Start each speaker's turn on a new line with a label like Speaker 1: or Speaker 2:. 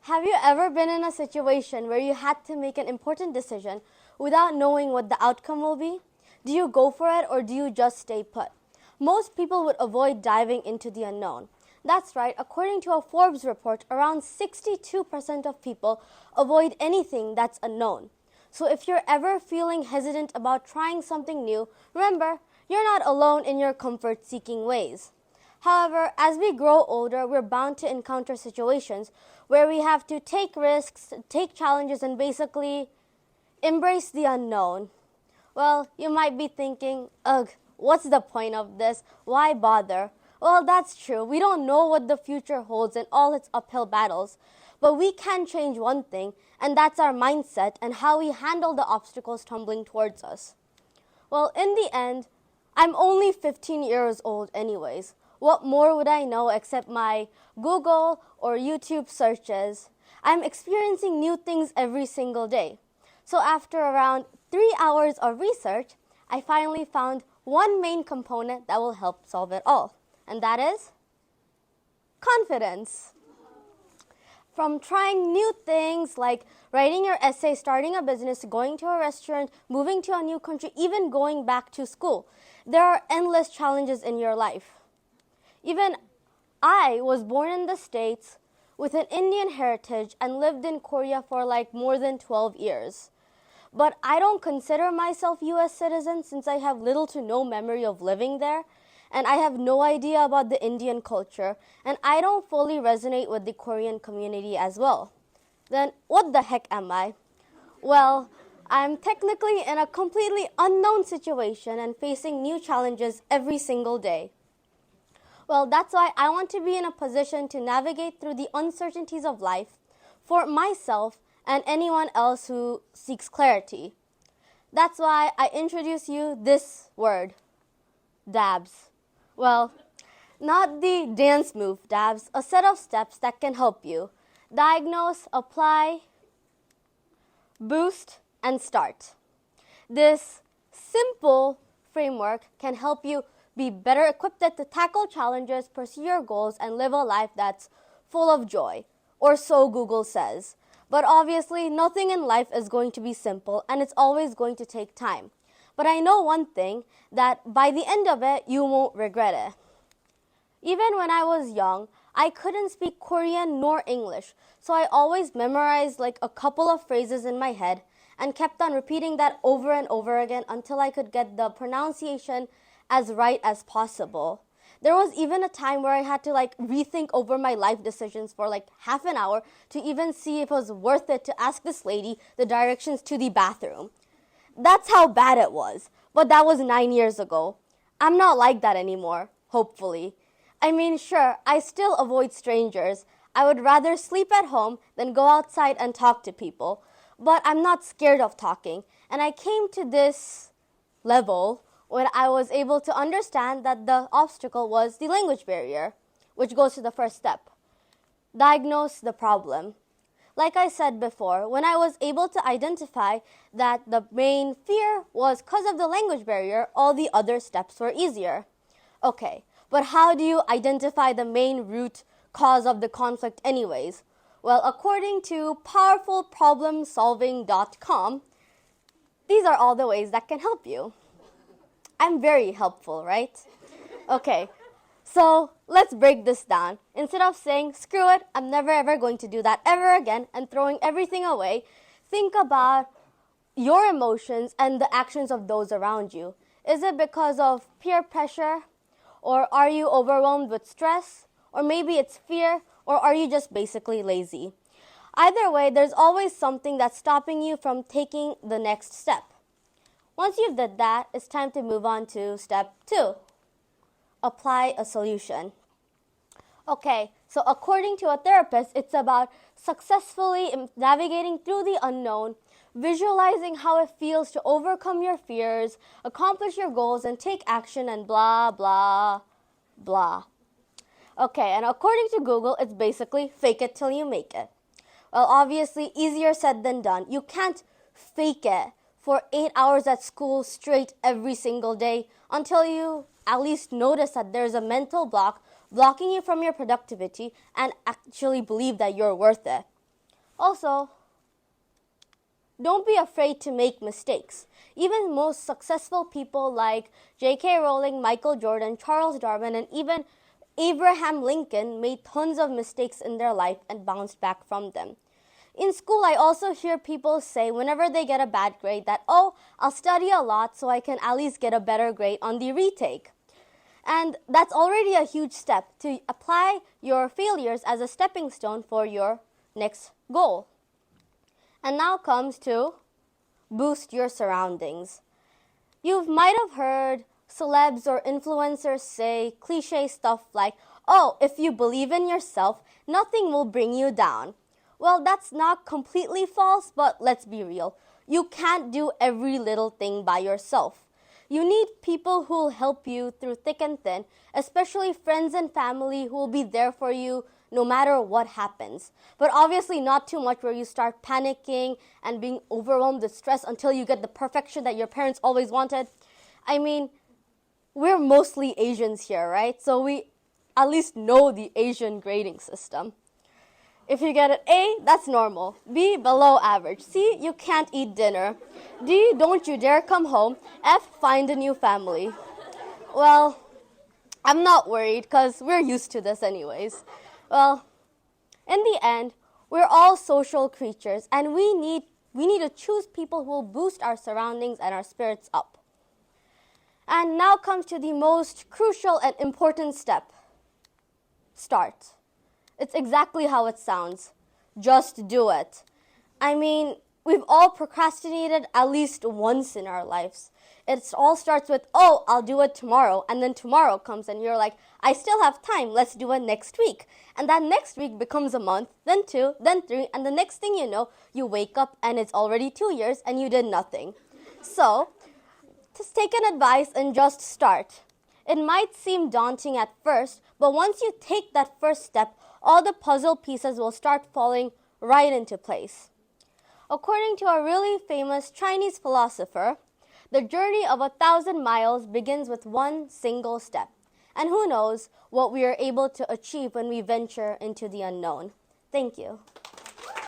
Speaker 1: Have you ever been in a situation where you had to make an important decision without knowing what the outcome will be? Do you go for it or do you just stay put? Most people would avoid diving into the unknown. That's right, according to a Forbes report, around 62% of people avoid anything that's unknown. So if you're ever feeling hesitant about trying something new, remember, you're not alone in your comfort-seeking ways. However, as we grow older, we're bound to encounter situations where we have to take risks, take challenges, and basically embrace the unknown. Well, you might be thinking, ugh, what's the point of this? Why bother? Well, that's true. We don't know what the future holds and all its uphill battles. But we can change one thing, and that's our mindset and how we handle the obstacles tumbling towards us. Well, in the end, I'm only 15 years old anyways. What more would I know except my Google or YouTube searches? I'm experiencing new things every single day. So after around 3 hours of research, I finally found one main component that will help solve it all. And that is confidence. From trying new things like writing your essay, starting a business, going to a restaurant, moving to a new country, even going back to school, there are endless challenges in your life. Even I was born in the States with an Indian heritage and lived in Korea for like more than 12 years. But I don't consider myself US citizen since I have little to no memory of living there, and I have no idea about the Indian culture, and I don't fully resonate with the Korean community as well. Then what the heck am I? Well, I'm technically in a completely unknown situation and facing new challenges every single day. Well, that's why I want to be in a position to navigate through the uncertainties of life for myself and anyone else who seeks clarity. That's why I introduce you this word, DABS. Well, not the dance move DABS, a set of steps that can help you diagnose, apply, boost, and start. This simple framework can help you be better equipped to tackle challenges, pursue your goals, and live a life that's full of joy, or so Google says. But obviously, nothing in life is going to be simple, and it's always going to take time. But I know one thing, that by the end of it, you won't regret it. Even when I was young, I couldn't speak Korean nor English, so I always memorized like a couple of phrases in my head and kept on repeating that over and over again until I could get the pronunciation as right as possible. There was even a time where I had to rethink over my life decisions for half an hour to even see if it was worth it to ask this lady the directions to the bathroom. That's how bad it was. But that was 9 years ago. I'm not like that anymore, hopefully. I mean, sure, I still avoid strangers. I would rather sleep at home than go outside and talk to people. But I'm not scared of talking. And I came to this level when I was able to understand that the obstacle was the language barrier, which goes to the first step. Diagnose the problem. Like I said before, when I was able to identify that the main fear was because of the language barrier, all the other steps were easier. Okay, but how do you identify the main root cause of the conflict anyways? Well, according to powerfulproblemsolving.com, these are all the ways that can help you. I'm very helpful, right? Okay, so let's break this down. Instead of saying, screw it, I'm never ever going to do that ever again, and throwing everything away, think about your emotions and the actions of those around you. Is it because of peer pressure? Or are you overwhelmed with stress? Or maybe it's fear? Or are you just basically lazy? Either way, there's always something that's stopping you from taking the next step. Once you've done that, it's time to move on to step 2. Apply a solution. Okay, so according to a therapist, it's about successfully navigating through the unknown, visualizing how it feels to overcome your fears, accomplish your goals, and take action, and blah, blah, blah. Okay, and according to Google, it's basically fake it till you make it. Well, obviously, easier said than done. You can't fake it for 8 hours at school straight every single day until you at least notice that there's a mental block blocking you from your productivity and actually believe that you're worth it. Also, don't be afraid to make mistakes. Even most successful people like J.K. Rowling, Michael Jordan, Charles Darwin, and even Abraham Lincoln made tons of mistakes in their life and bounced back from them. In school, I also hear people say whenever they get a bad grade that, oh, I'll study a lot so I can at least get a better grade on the retake. And that's already a huge step to apply your failures as a stepping stone for your next goal. And now comes to boost your surroundings. You might have heard celebs or influencers say cliche stuff like, oh, if you believe in yourself, nothing will bring you down. Well, that's not completely false, but let's be real. You can't do every little thing by yourself. You need people who will help you through thick and thin, especially friends and family who will be there for you no matter what happens. But obviously not too much where you start panicking and being overwhelmed with stress until you get the perfection that your parents always wanted. I mean, we're mostly Asians here, right? So we at least know the Asian grading system. If you get an A, that's normal. B, below average. C, you can't eat dinner. D, don't you dare come home. F, find a new family. Well, I'm not worried because we're used to this anyways. Well, in the end, we're all social creatures and we need to choose people who will boost our surroundings and our spirits up. And now comes to the most crucial and important step. Start. It's exactly how it sounds. Just do it. I mean, we've all procrastinated at least once in our lives. It all starts with, oh, I'll do it tomorrow. And then tomorrow comes and you're like, I still have time. Let's do it next week. And that next week becomes a month, then 2, then 3. And the next thing you know, you wake up and it's already 2 years and you did nothing. So, just take an advice and just start. It might seem daunting at first, but once you take that first step, all the puzzle pieces will start falling right into place. According to a really famous Chinese philosopher, the journey of 1,000 miles begins with one single step. And who knows what we are able to achieve when we venture into the unknown. Thank you.